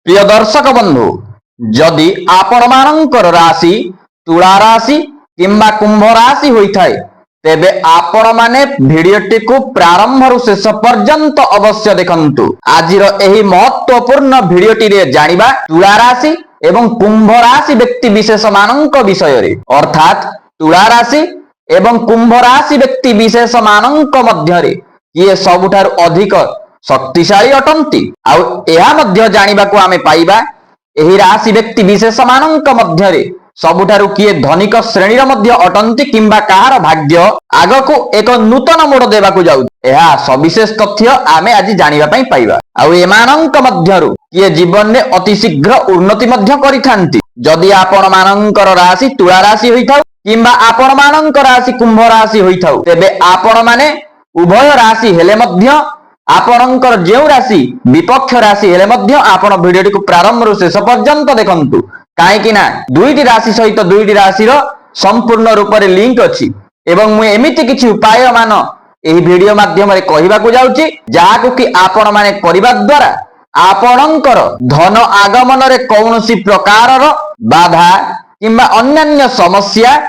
प्रिय दर्शक बंधु जदि आपण मानकर राशि तुला राशि किंबा कुंभ राशि होता है तेबे आपण माने भिडियोटी को प्रारंभ रु शेष पर्यंत अवश्य देखंतु। आजिर एही महत्वपूर्ण भिडियोटी रे जानिबा तुला राशि एवं कुंभ राशि व्यक्ति विशेष मानक विषय रे, अर्थात तुला राशि एवं कुंभ राशि व्यक्ति विशेष मानक मध्य रे किए सबुठारु अधिक शक्तिशाली अटंती आउ एहा मध्य जानिबाकू आमे पाइबा एही राशि व्यक्ति विशेष मानक मध्य रे सबुठारु किए धनिक श्रेणीर मध्य अटंती किंबा काहार भाग्य आगकू एक नूतन मोड़ देबाकू जाउ एहा सविशेष तथ्य आमे आज जानिबा पई पाइबा। आउ एमानंक मध्यरु किए जीवन रे अति शीघ्र उन्नति मध्य करिथांती। जदि आपण मानंकर राशि तुला राशि होइथाउ किंबा आपण मानंकर राशि कुंभ राशि होइथाउ तेबे आपण माने उभय राशि हेले मध्य आपणकर जेउ राशि विपक्ष राशि हेले मध्य आपण भिडियोटी को प्रारंभ रु शेष पर्यंत देखंतु। काहेकि ना दुईटी राशि सहित दुईटी राशि रो संपूर्ण रूप रे लिंक अछि एवं मु एमिति किछि उपाय मान एही भिडियो माध्यम रे कहिबाकू जाउची जाहाकू कि आपण माने करिबा द्वारा आपणकर धन आगमन रे कौनसी प्रकार रो बाधा किंबा अन्य समस्या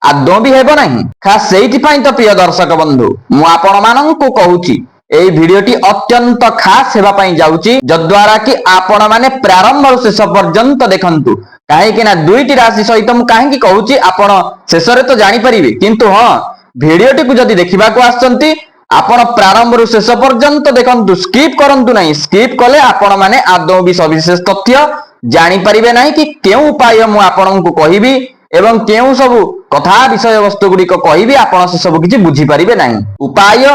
आदौ भी हेबो नाही। खास सेहिति पई तो प्रिय दर्शक बंधु मु आपण माननकू कहूची एई भिडियोटी अत्यंत खास हेबा पई जाउची जद्वारा कि आपण माने प्रारंभ रु शेष पर्यंत देखंतु। काहेकि ना दुईटी राशि सहित मु काहेकि कहूची आपण शेष रे तो जानि परिबे किंतु हां भिडियोटी को जदि देखिबाकू आछंती आपण प्रारंभ रु शेष पर्यंत देखंतु, स्किप करंतु नाही। स्किप कले आपण माने आदौ भी सविशेष तथ्य जानि परिबे नाही कि केउ उपाय मु आपनकू कहिबी एवं केउ सब कथा विषय वस्तु गुडी को कहिबी आपण से सब किछि बुझी परिबे नाही। उपाय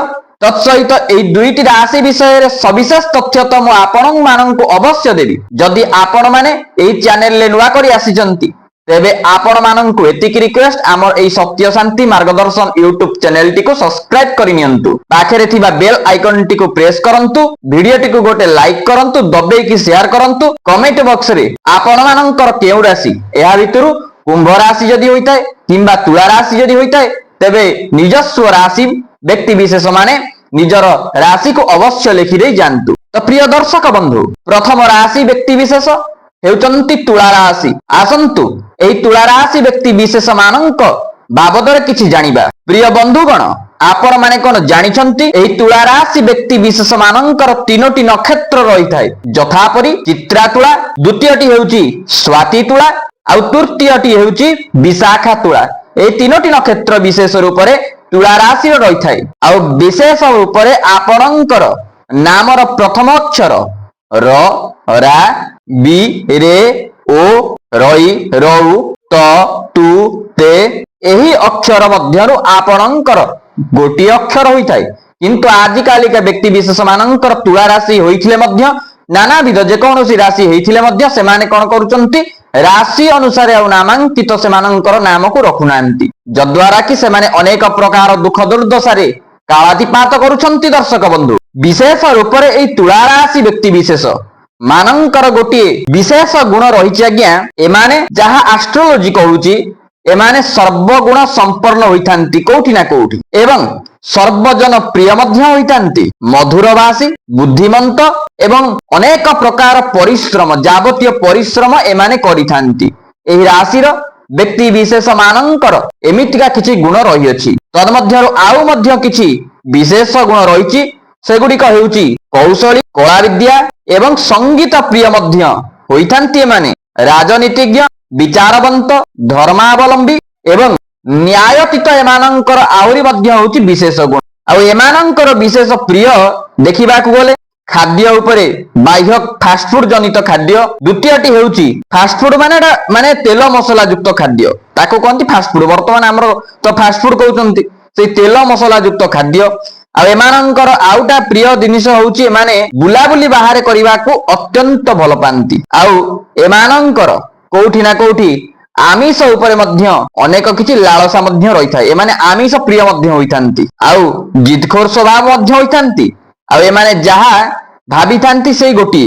तत्सहित एई दुईटी राशि विषय रे सविशेष तथ्य तो मु आपण माननकू अवश्य देबी। जदि आपण माने एई चैनल ले नुवा करी आसीचंती तेबे आपण माननकू एतिक रिक्वेस्ट हमर एई सत्य शांति मार्गदर्शन यूट्यूब चैनल टी को सब्सक्राइब करि नियंतु। पाखरे थिबा बेल आइकन टी को प्रेस करंतु, वीडियो टी को गोटे लाइक करंतु, दबेई की शेयर करंतु। कमेंट बॉक्स रे आपण माननकर केउ राशि एहा भितरु कुंभ राशि जदि होइताय किंबा तुला राशि जदि होइताय तेबे निजस्व राशि व्यक्ति विशेष माने निजर राशि को अवश्य लिखि दे जानतु। तो प्रिय दर्शक बंधु प्रथम राशि व्यक्ति विशेष हेउचंती तुला राशि। आसंतु एही तुला राशि व्यक्ति विशेष मानक बाबद रे किछि जानिबा। प्रिय बंधुगण आपण माने कोन जानिछंती एही तुला राशि व्यक्ति विशेष मानकर तीनोटी नक्षत्र रहिथाय जथापरि चित्रा तुला, द्वितीयटी हेउची स्वाति तुला आउ तृतीयटी हेउची विशाखा तुला। एही तीनोटी नक्षत्र विशेष रूप रे तुला राशि रही थाए आउ विशेष रूप रे आपणकर नामर प्रथम अक्षर र रा बी रे ओ रई रउ त तु ते एही अक्षर मध्यरु आपणकर गोटी अक्षर होई थाए। किंतु आजि कालिका व्यक्ति विशेष मानकर तुला राशि होइथिले मध्य नानाविध जे कौनसी राशि हेइथिले मध्य सेमाने कोन करूचंती राशि अनुसार आ नामांकित सेमानंकर नाम को रखुनांती जद्वारा कि सेमाने अनेक प्रकार दुख दुर्दशा रे कालातिपात करूछंती। दर्शक बंधु विशेष रूप रे एई तुला राशि व्यक्ति विशेष मानंकर गोटी विशेष गुण रहिछि आज्ञा एमाने जहा एस्ट्रोलॉजी कहूची एमाने सर्वगुण संपन्न होइथांती कोठी ना कोठी एवं सर्वजन प्रिय मध्य होइथांती, मधुरभाषी, बुद्धिमंत एवं अनेक प्रकार परिश्रम जावतीय परिश्रम एमाने करिथांती। एही राशिर व्यक्ति विशेष मानंकर एमितिका किछि गुण रहि अछि। तन्मध्यरु आउ मध्य किछि विशेष गुण रहिछि सेगुडिक हेउछि कौशली, कला विद्या एवं संगीत प्रिय मध्य होइथांती। एमाने राजनीतिज्ञ, विचारवंत, धर्मावलंबी एवं न्यायतीत एमानंकर आहुरी मध्य होउछि विशेष गुण। आ एमानंकर विशेष प्रिय देखिबाकू गले खाद्य उपरे बाह्य फास्टफूड जनित खाद्य, द्वितीयटी हेउछि फास्टफूड माने तेल मसला युक्त खाद्य ताको कहंती फास्टफूड। वर्तमान हमरो तो फास्टफूड कहउचंती से तेल मसला युक्त खाद्य। आ एमानंकर आउटा प्रिय जिनिस होउछि एमाने बुलाबुली बाहर करिबाकू अत्यंत भल पांती। आउ एमानंकर कोठी ना कोठी आमिष उपरे मध्य अनेक किछि लालसा मध्य रही थाए। एमाने आमिष प्रिय मध्य होइथांती आउ जिदखोर स्वभाव मध्य होइथांती। आउ एमाने जहा भाबी थांती सेई गोटी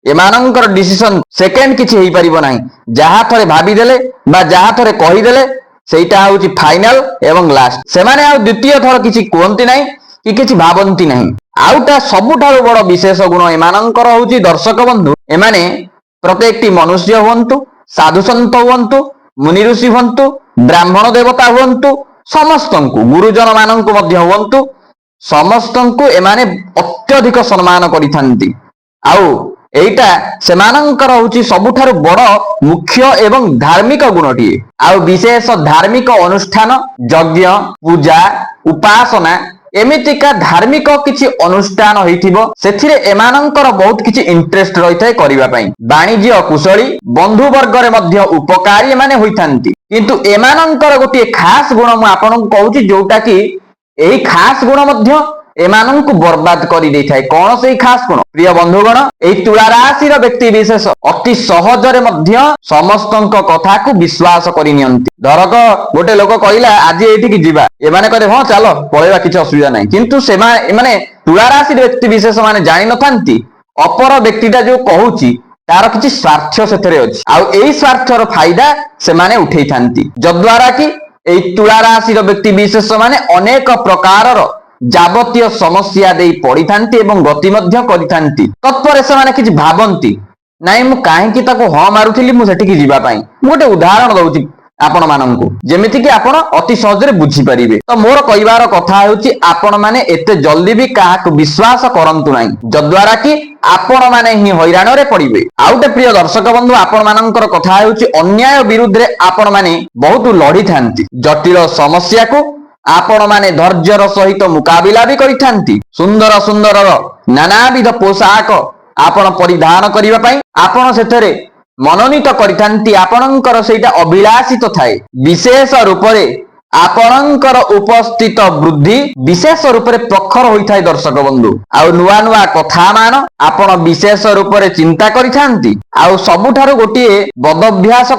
एमानंकर डिसिजन सेकेंड किछि हेइ परिबो नाही। जहा थरे भाबी देले बा जहा थरे कहि देले सेइटा होउछि फाइनल एवं लास्ट। सेमाने आउ द्वितीय थर किछि कोहंती नाही कि किछि भाबंती नाही। आउटा सबुठारु बड़ विशेष गुण एमानंकर होउछि दर्शक बंधु एमाने प्रत्येकटी मनुष्य हुंतु, साधु संत हुंतु, मुनि ऋषि हुंतु, ब्राह्मण देवता हुंतु, समस्त गुरुजन मानक हुंतु, समस्त एमाने अत्यधिक सम्मान करिथांती। आउ एटा सेमानंकर होची सबुठारु बड़ मुख्य एवं धार्मिक गुणटीए। आउ विशेष धार्मिक अनुष्ठान यज्ञ पूजा उपासना एमितिका धार्मिक किछि अनुष्ठान होइथिबो सेथिरे एमानंकर बहुत किछि इंटरेस्ट रहिथाय करिबा पई। वाणिज्य कुशली बंधु वर्ग रे मध्य उपकारी माने होइथांती, किंतु एमानंकर गोटे खास गुण मु आपनकु कहूची जोटा कि एही खास गुण मध्य एमानंकु बर्बाद करि देइथाय। कोन सेही खास गुण? प्रिय बंधुगण, एही तुला राशिर व्यक्ति विशेष अति सहजरे मध्य समस्तंक कथा को विश्वास करि नियंती। धरक गोटे लोक कहिला आज एठी कि जिबा, एमाने कहे हां चलो पळेबा किछि असुविधा नाही, किंतु माने तुला राशिर व्यक्ति विशेष माने जानि नथांती अपर व्यक्तिटा जो कहूची तार किछि स्वार्थ सेथरे अछि। आ एही स्वार्थर फायदा से माने उठेई थांती, जद्वारा कि एही तुला राशिर व्यक्ति विशेष माने अनेक प्रकारर जावतीय समस्या दे पड़ी थांती एवं गति मध्य करिथांती। तत्पर से माने किछि भाबंती नाइ मु काहेकि ताको ह मारुथिली मु सेठी कि जिबा पई। मु गोटे उदाहरण दउची आपण माननकु जेमिति कि आपण अति सहजरे बुझी परिबे। तो मोर कहिबार कथा हेउची आपण माने एते जल्दी भी काहाक विश्वास करंतु नाही, जद्वारा कि आपण माने ही हैरान रे पड़िबे। आउटे प्रिय दर्शक बंधु, आपण माननकर कथा हेउची अन्याय विरुद्ध रे आपण माने बहुत लड़ी थांती। जटिल समस्या को आपण माने धैर्यर सहित मुकाबिला भी करिथांती। सुंदर सुंदर नानाविध पोशाक आपण परिधान करिबा पई आपण सेथरे मनोनीत करिथांती। आपणकर सेटा अभिलाषित थाए। विशेष रूपरे आपणकर उपस्थित वृद्धि विशेष रूपरे प्रखर होइथाय दर्शक बंधु। आ नुआ नुआ कथा मान आपण विशेष रूपरे चिंता करिथांती। आ सबुठारु गोटिए बदभ्यास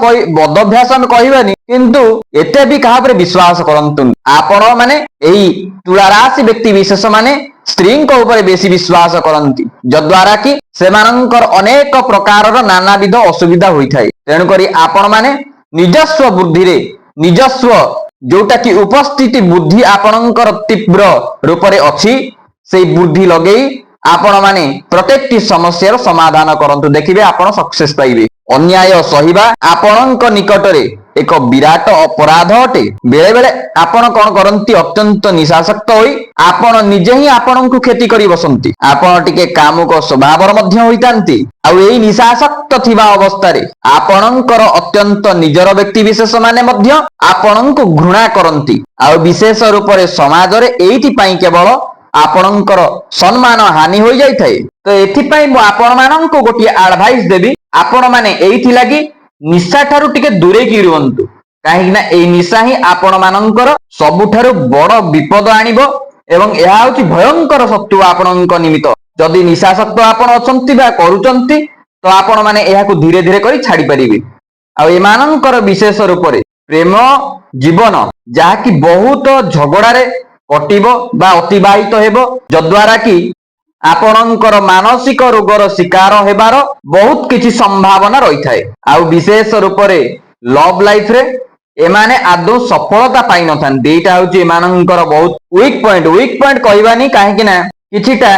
हम कहिबानी, किंतु एते भी कहा पर विश्वास करंतु। आपण माने एही तुला राशि व्यक्ति विशेष माने स्त्री ऊपर बेसी विश्वास करंती, जद्वारा कि सेमानंकर अनेक प्रकारर नानाविध असुविधा होइथाय। तेणु करी आपण माने निजस्व बुद्धि रे निजस्व जोटा कि उपस्थिति बुद्धि आपणकर तीव्र रूपरे अछि से बुद्धि लगेई आपण माने प्रत्येकटी समस्यार समाधान करंतु। देखिबे आपण सक्सेस पाइबे। अन्याय सहिबा आपणक निकटरे एक विराट अपराध अटे। बेले बेले आपण कोन करंती अत्यंत निशासक्त होई आपण निजे ही आपणकु क्षति करी बसंती। आपण टिके कामुक स्वभावर मध्य होइतांती। आ एई निशासक्त थिबा अवस्था रे आपणकर अत्यंत निजर व्यक्ति विशेष माने मध्य आपणकु घृणा करंती। आ विशेष रूपरे समाज रे एइति पई केवल आपणकर सम्मान हानि होई जाय थाए। तो एथि पई मु आपण माननकु गोटिए एडवाइस देबी, आपण माने एइथि लागि निशा ठारू टिके दूरे की रुहंतु। काहे ना एई निशा ही आपण माननकर सबुठारू बड़ विपद आनिबो एवं एहा होची भयंकर शत्रु आपणक निमित्त। जदि निशासक्त आपण अछंती बा करूचंती तो आपण माने एहाकु धीरे धीरे करी छाड़ी परिबे। आ एमाननकर विशेष रूपरे प्रेम जीवन जहा कि बहुत झगड़ा रे कटिबो बा अतिबाहित हेबो, जद्वारा कि आपणकर मानसिक रोगर शिकार हेबार बहुत किछि संभावना रही थाए। आ विशेष रूपरे लव लाइफ रे एमाने आदौ सफलता पाई नथांती। एटा होची एमानकर बहुत वीक पॉइंट कहबानी, काहे कि ना किछिटा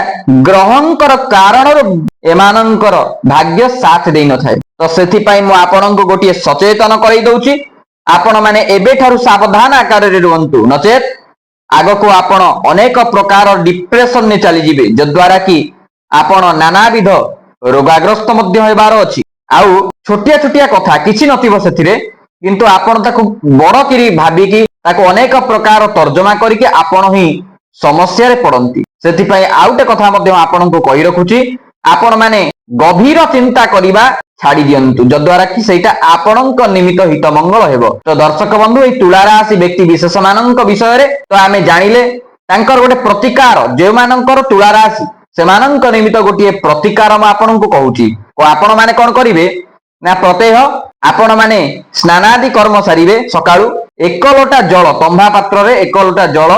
ग्रहंकर कारण एमानकर भाग्य साथ देई न थाए। तो सेथि पई मु आपणक गोटिए सचेतन करई दउची, आपण माने एबे ठारू सावधान आकार रे रुहंतु, नचेत आगको आपण अनेक प्रकार डिप्रेशन ने चली जिबे, जद्वारा कि आपण नानाविध रोगाग्रस्त मध्य हेबार अछि। आउ छोटिया छोटिया कथा किछि नथिबो सेथिरे, किंतु आपण ताको बड़ किरी भाबी कि ताको अनेक प्रकार तर्जमा करिके आपण ही समस्या रे पड़ंती। सेथि पई आउटे कथा मध्य आपणको कहि रखुची, आपण माने गभीर चिंता करिबा छाड़ी दियंतु, जद्वारा कि सेटा आपणक निमित्त हित मंगल हेबो। तो दर्शक बंधु, ए तुला राशि व्यक्ति विशेष मानक विषय रे तो आमे जानिले तांकर गोटे प्रतिकार जे मानकर तुला राशि सेमानक निमित्त गोटे प्रतिकार म आपणको कहूची। को आपण माने कोन करिवे ना प्रत्यह आपण माने स्नानादि कर्म सारिवे। सकाळू 1 लोटा जल तंभा पात्र रे 1 लोटा जल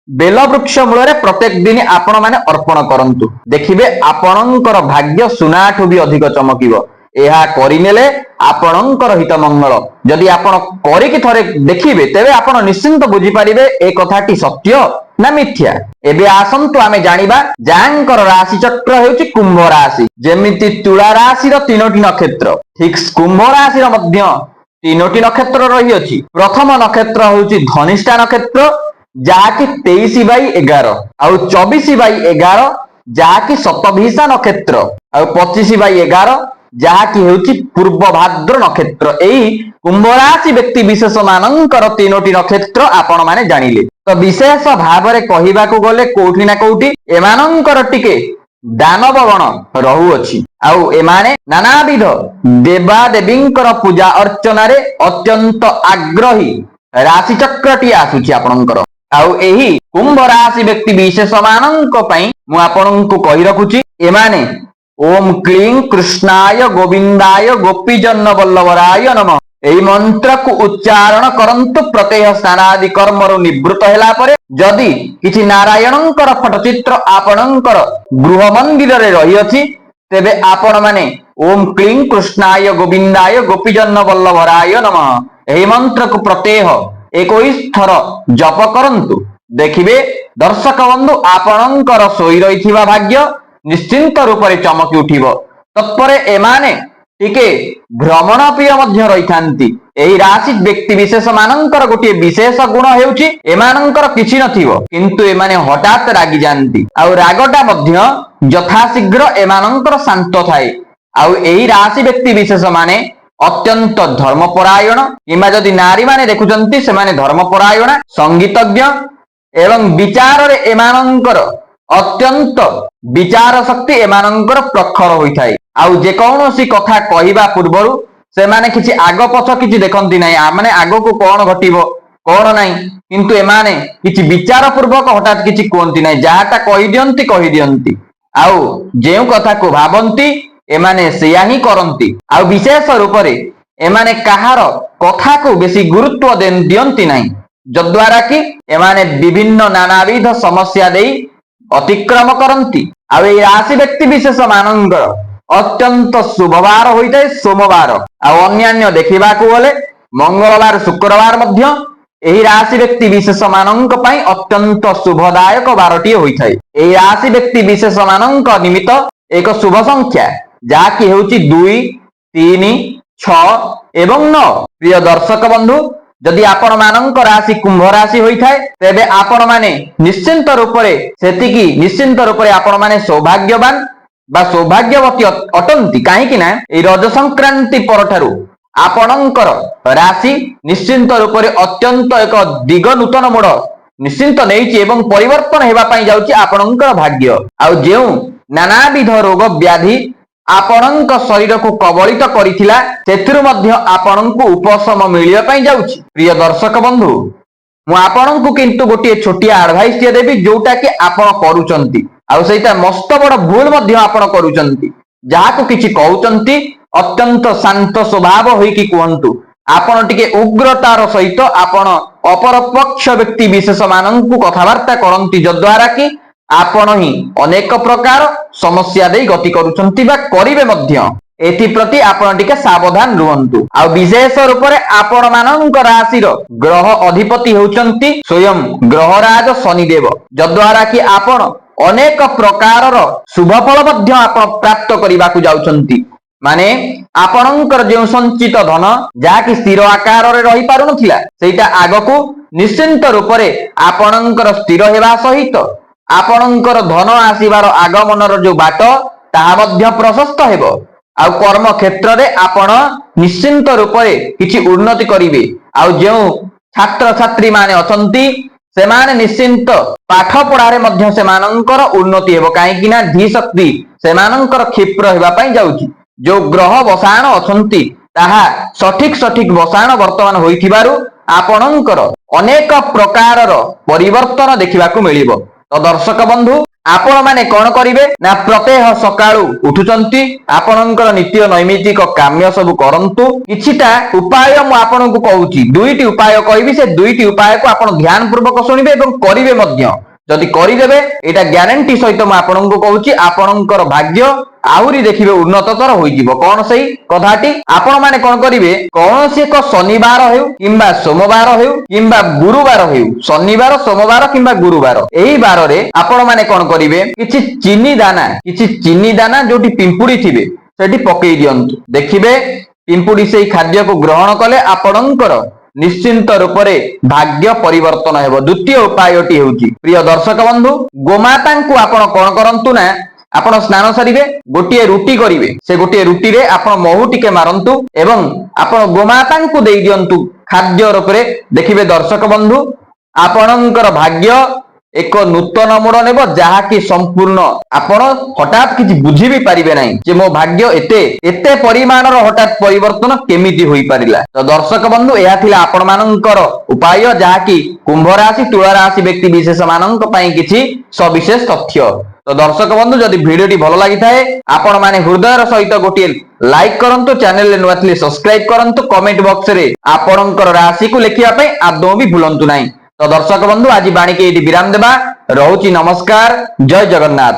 बेल वृक्ष मूल रे प्रत्येक दिन आपण माने अर्पण करंतु। देखिबे आपणकर भाग्य सुनाठू भी अधिक चमकिबो। एहा करिनेले आपणकर हित मंगल। जदि आपण करिकि थरे देखिबे तेबे आपण निश्चिंत बुझी परिबे ए कथाटी सत्य ନା ମିଥ୍ୟା? ଏବେ ଆସନ୍ତୁ ଆମେ ଜାଣିବା ଯାହାଙ୍କର ରାଶି ଚକ୍ର ହେଉଛି କୁମ୍ଭ ରାଶି। ଯେମିତି ତୁଳା ରାଶିର 3ଟି ନକ୍ଷତ୍ର, ଠିକ କୁମ୍ଭ ରାଶିର ମଧ୍ୟ 3ଟି ନକ୍ଷତ୍ର ରହିଅଛି। ପ୍ରଥମ ନକ୍ଷତ୍ର ହେଉଛି ଧନିଷ୍ଠା ନକ୍ଷତ୍ର, ଯାହାକି 23/11, ଆଉ 24/11 ଯାହାକି ଶତଭିଷା ନକ୍ଷତ୍ର, ଆଉ 25/11 ଯାହାକି ହେଉଛି ପୂର୍ବ ଭାଦ୍ର ନକ୍ଷତ୍ର। ଏଇ କୁମ୍ଭ ରାଶି ବ୍ୟକ୍ତି ବିଶେଷ ମାନଙ୍କର 3ଟି ନକ୍ଷତ୍ର ଆପଣ ମାନେ ଜାଣିଲେ। ତ ବିଶେଷ ଭାବରେ କହିବାକୁ ଗଲେ କୋଉଠି ନା କୋଉଠି ଏମାନଙ୍କର ଟିକେ ଦାନବ ଗଣ ରହୁଅଛି, ଆଉ ଏମାନେ ନାନାବିଧ ଦେବାଦେବୀଙ୍କର ପୂଜା ଅର୍ଚ୍ଚନାରେ ଅତ୍ୟନ୍ତ ଆଗ୍ରହୀ ରାଶି ଚକ୍ରଟି ଆସୁଛି ଆପଣଙ୍କର। ଆଉ ଏହି କୁମ୍ଭ ରାଶି ବ୍ୟକ୍ତି ବିଶେଷ ମାନଙ୍କ ପାଇଁ ମୁଁ ଆପଣଙ୍କୁ କହି ରଖୁଛି, ଏମାନେ ଓಂ କ୍ଲିଂ କୃଷ୍ଣାୟ ଗୋବିନ୍ଦାୟ ଗୋପୀଜନ ବଲ୍ଲଭରାୟ ନମଃ ଏହି ମନ୍ତ୍ରକୁ ଉଚ୍ଚାରଣ କରନ୍ତୁ। ପ୍ରତ୍ୟହ ସ୍ନାନାଦି କର୍ମରୁ ନିବୃତ୍ତ ହେଲା ପରେ ଯଦି କିଛି ନାରାୟଣଙ୍କର ଫଟୋଚିତ୍ର ଆପଣଙ୍କର ଗୃହ ମନ୍ଦିରରେ ରହିଅଛି, ତେବେ ଆପଣ ମାନେ ଓಂ କ୍ଲିଂ କୃଷ୍ଣାୟ ଗୋବିନ୍ଦାୟ ଗୋପୀଜନ ବଲ୍ଲଭରାୟ ନମଃ ଏହି ମନ୍ତ୍ରକୁ ପ୍ରତ୍ୟହ 21 ଥର ଜପ କରନ୍ତୁ। ଦେଖିବେ ଦର୍ଶକ ବନ୍ଧୁ, ଆପଣଙ୍କର ଶୋଇ ରହିଥିବା ଭାଗ୍ୟ ନିଶ୍ଚିନ୍ତ ରୂପରେ ଚମକି ଉଠିବ। ତତ୍ପରେ ଏମାନେ ଟିକେ ଭ୍ରମଣ ପ୍ରିୟ ମଧ୍ୟ ରହିଥାନ୍ତି। ଏହି ରାଶି ବ୍ୟକ୍ତି ବିଶେଷ ମାନଙ୍କର ଗୋଟିଏ ବିଶେଷ ଗୁଣ ହେଉଛି ଏମାନଙ୍କର କିଛି ନଥିବ, କିନ୍ତୁ ଏମାନେ ହଠାତ୍ ରାଗି ଯାଆନ୍ତି, ଆଉ ରାଗଟା ମଧ୍ୟ ଯଥାଶୀଘ୍ର ଏମାନଙ୍କର ଶାନ୍ତ ଥାଏ। ଆଉ ଏହି ରାଶି ବ୍ୟକ୍ତି ବିଶେଷ ମାନେ ଅତ୍ୟନ୍ତ ଧର୍ମପରାୟଣ, କିମ୍ବା ଯଦି ନାରୀ ମାନେ ଦେଖୁଛନ୍ତି ସେମାନେ ଧର୍ମପରାୟଣା, ସଙ୍ଗୀତଜ୍ଞ ଏବଂ ବିଚାରରେ ଏମାନଙ୍କର ଅତ୍ୟନ୍ତ ବିଚାର ଶକ୍ତି ଏମାନଙ୍କର ପ୍ରଖର ହୋଇଥାଏ। ଆଉ ଯେକୌଣସି କଥା କହିବା ପୂର୍ବରୁ ସେମାନେ କିଛି ଆଗ ପଛ କିଛି ଦେଖନ୍ତି ନାହିଁ, ମାନେ ଆଗକୁ କଣ ଘଟିବ କଣ ନାହିଁ, କିନ୍ତୁ ଏମାନେ କିଛି ବିଚାର ପୂର୍ବକ ହଠାତ୍ କିଛି କୁହନ୍ତି ନାହିଁ, ଯାହାଟା କହିଦିଅନ୍ତି। ଆଉ ଯେଉଁ କଥାକୁ ଭାବନ୍ତି ଏମାନେ ସେଇଆ ହିଁ କରନ୍ତି। ଆଉ ବିଶେଷ ରୂପରେ ଏମାନେ କାହାର କଥାକୁ ବେଶୀ ଗୁରୁତ୍ୱ ଦିଅନ୍ତି ନାହିଁ, ଯଦ୍ୱାରା କି ଏମାନେ ବିଭିନ୍ନ ନାନାବିଧ ସମସ୍ୟା ଦେଇ ଅତିକ୍ରମ କରନ୍ତି। ଆଉ ଏହି ରାଶି ବ୍ୟକ୍ତି ବିଶେଷ ମାନଙ୍କର ଅତ୍ୟନ୍ତ ଶୁଭବାର ହୋଇଥାଏ ସୋମବାର, ଆଉ ଅନ୍ୟାନ୍ୟ ଦେଖିବାକୁ ଗଲେ ମଙ୍ଗଳବାର, ଶୁକ୍ରବାର ମଧ୍ୟ ଏହି ରାଶି ବ୍ୟକ୍ତି ବିଶେଷ ମାନଙ୍କ ପାଇଁ ଅତ୍ୟନ୍ତ ଶୁଭଦାୟକ ବାରଟିଏ ହୋଇଥାଏ। ଏହି ରାଶି ବ୍ୟକ୍ତି ବିଶେଷ ମାନଙ୍କ ନିମିତ୍ତ ଏକ ଶୁଭ ସଂଖ୍ୟା ଯାହାକି ହେଉଛି 2, 3, 6 ଏବଂ 9। ପ୍ରିୟ ଦର୍ଶକ ବନ୍ଧୁ, ଯଦି ଆପଣ ମାନଙ୍କ ରାଶି କୁମ୍ଭ ରାଶି ହୋଇଥାଏ, ତେବେ ଆପଣ ମାନେ ନିଶ୍ଚିନ୍ତ ରୂପରେ ଆପଣ ମାନେ ସୌଭାଗ୍ୟବାନ ବା ସୌଭାଗ୍ୟବତୀ ଅଟନ୍ତି। କାହିଁକି ନା ଏହି ରଜ ସଂକ୍ରାନ୍ତି ପରଠାରୁ ଆପଣଙ୍କର ରାଶି ନିଶ୍ଚିନ୍ତ ରୂପରେ ଅତ୍ୟନ୍ତ ଏକ ଦିଗ ନୂତନ ମୋଡ଼ ନିଶ୍ଚିନ୍ତ ନେଇଛି ଏବଂ ପରିବର୍ତ୍ତନ ହେବା ପାଇଁ ଯାଉଛି ଆପଣଙ୍କର ଭାଗ୍ୟ। ଆଉ ଯେଉଁ ନାନାବିଧ ରୋଗ ବ୍ୟାଧି ଆପଣଙ୍କ ଶରୀରକୁ କବଳିତ କରିଥିଲା, ସେଥିରୁ ମଧ୍ୟ ଆପଣଙ୍କୁ ଉପଶମ ମିଳିବା ପାଇଁ ଯାଉଛି। ପ୍ରିୟ ଦର୍ଶକ ବନ୍ଧୁ, ମୁଁ ଆପଣଙ୍କୁ କିନ୍ତୁ ଗୋଟିଏ ଛୋଟିଆ ଆଡଭାଇସ୍ ଟିଏ ଦେବି, ଯୋଉଟା କି ଆପଣ କରୁଛନ୍ତି, ଆଉ ସେଇଟା ମସ୍ତ ବଡ ଭୁଲ ମଧ୍ୟ ଆପଣ କରୁଛନ୍ତି। ଯାହାକୁ କିଛି କହୁଛନ୍ତି ଅତ୍ୟନ୍ତ ଶାନ୍ତ ସ୍ୱଭାବ ହୋଇକି କୁହନ୍ତୁ। ଆପଣ ଟିକେ ଉଗ୍ରତାର ସହିତ ଆପଣ ଅପର ପକ୍ଷ ବ୍ୟକ୍ତି ବିଶେଷ ମାନଙ୍କୁ କଥାବାର୍ତ୍ତା କରନ୍ତି, ଯଦ୍ୱାରା କି ଆପଣ ହିଁ ଅନେକ ପ୍ରକାର ସମସ୍ୟା ଦେଇ ଗତି କରୁଛନ୍ତି ବା କରିବେ ମଧ୍ୟ। ଏଥିପ୍ରତି ଆପଣ ଟିକେ ସାବଧାନ ରୁହନ୍ତୁ। ଆଉ ବିଶେଷ ରୂପରେ ଆପଣ ମାନଙ୍କ ରାଶିର ଗ୍ରହ ଅଧିପତି ହେଉଛନ୍ତି ସ୍ୱୟଂ ଗ୍ରହରାଜ ଶନିଦେବ, ଯଦ୍ୱାରା କି ଆପଣ ଅନେକ ପ୍ରକାରର ଶୁଭ ଫଳ ମଧ୍ୟ ଆପଣ ପ୍ରାପ୍ତ କରିବାକୁ ଯାଉଛନ୍ତି। ମାନେ ଆପଣଙ୍କର ଯେଉଁ ସଞ୍ଚିତ ଧନ ଯାହାକି ସ୍ଥିର ଆକାରରେ ରହିପାରୁନଥିଲା, ସେଇଟା ଆଗକୁ ନିଶ୍ଚିନ୍ତ ରୂପରେ ଆପଣଙ୍କର ସ୍ଥିର ହେବା ସହିତ ଆପଣଙ୍କର ଧନ ଆସିବାର ଆଗମନର ଯୋଉ ବାଟ ତାହା ମଧ୍ୟ ପ୍ରଶସ୍ତ ହେବ। ଆଉ କର୍ମ କ୍ଷେତ୍ରରେ ଆପଣ ନିଶ୍ଚିନ୍ତ ରୂପରେ କିଛି ଉନ୍ନତି କରିବେ। ଆଉ ଯେଉଁ ଛାତ୍ରଛାତ୍ରୀ ମାନେ ଅଛନ୍ତି ସେମାନେ ନିଶ୍ଚିନ୍ତ ପାଠ ପଢାରେ ମଧ୍ୟ ସେମାନଙ୍କର ଉନ୍ନତି ହେବ, କାହିଁକି ନା ଧୀ ଶକ୍ତି ସେମାନଙ୍କର କ୍ଷିପ୍ର ହେବା ପାଇଁ ଯାଉଛି। ଯୋଉ ଗ୍ରହ ବସାଣ ଅଛନ୍ତି ତାହା ସଠିକ ବସାଣ ବର୍ତ୍ତମାନ ହୋଇଥିବାରୁ ଆପଣଙ୍କର ଅନେକ ପ୍ରକାରର ପରିବର୍ତ୍ତନ ଦେଖିବାକୁ ମିଳିବ। ତ ଦର୍ଶକ ବନ୍ଧୁ, ଆପଣ ମାନେ କଣ କରିବେ ନା ପ୍ରତ୍ୟହ ସକାଳୁ ଉଠୁଛନ୍ତି, ଆପଣଙ୍କର ନିତ୍ୟ ନୈମିତିକ କାମ୍ୟ ସବୁ କରନ୍ତୁ। କିଛିଟା ଉପାୟ ମୁଁ ଆପଣଙ୍କୁ କହୁଛି, 2ଟି ଉପାୟ କହିବି, ସେ 2ଟି ଉପାୟକୁ ଆପଣ ଧ୍ୟାନ ପୂର୍ବକ ଶୁଣିବେ ଏବଂ କରିବେ ମଧ୍ୟ। जदि करिदेबे एटा ग्यारंटी सहित मैं आपनकु कहूची आपनकर भाग्य आहुरी देखिबे उन्नततर होइजिवो। कोन सही कथाटी आपण माने कोन करिवे कोनोसी एक शनिवार हेउ किंबा सोमवार हेउ किंबा गुरुवार हेउ शनिवार सोमवार किंबा गुरुवार एही बार रे आपण माने कोन करिवे किछि चीनी दाना जोटी पिंपुड़ी थिबे सेठी पकेई दियंतु देखिबे पिंपुड़ी सेही खाद्य को ग्रहण कले आपणकर निश्चिंत रूप से भाग्य परिवर्तन हेबो। द्वितीय उपायटी हेउची प्रिय दर्शक बंधु गोमाता को आपण कोन करंतु ना आपण स्नान सारिबे गोटिए रुटी करिवे से गोटिए रुटी रे आपण महू टिके मारंतु एवं आपण गोमाता को देई दियंतु खाद्य रूप रे देखिबे दर्शक बंधु आपणकर भाग्य एक नूतन मोड़ नेब जहाँकि संपूर्ण आपण हठात किसी बुझी भी पारिबे नहीं जे मो भाग्य एते परिमाण हठात परिवर्तन केमिति होई पारिला। तो दर्शक बंधु यह थिला आपण मानकर उपाय जहाँकि कुंभ राशि तुला राशि व्यक्ति विशेष मानक पई किछि सविशेष तथ्य। तो दर्शक बंधु जदि वीडियोटी भल लगी थाए आपण माने हृदयर सहित गोटे लाइक करंतु चैनल ले नुआ थिले सब्सक्राइब करंतु कमेंट बॉक्स रे आपणकर राशि को लिखिया पई आदौ भी भूलंतु नहीं। तो दर्शक बंधु आज बाणी के विराम देबा रहुची नमस्कार जय जगन्नाथ।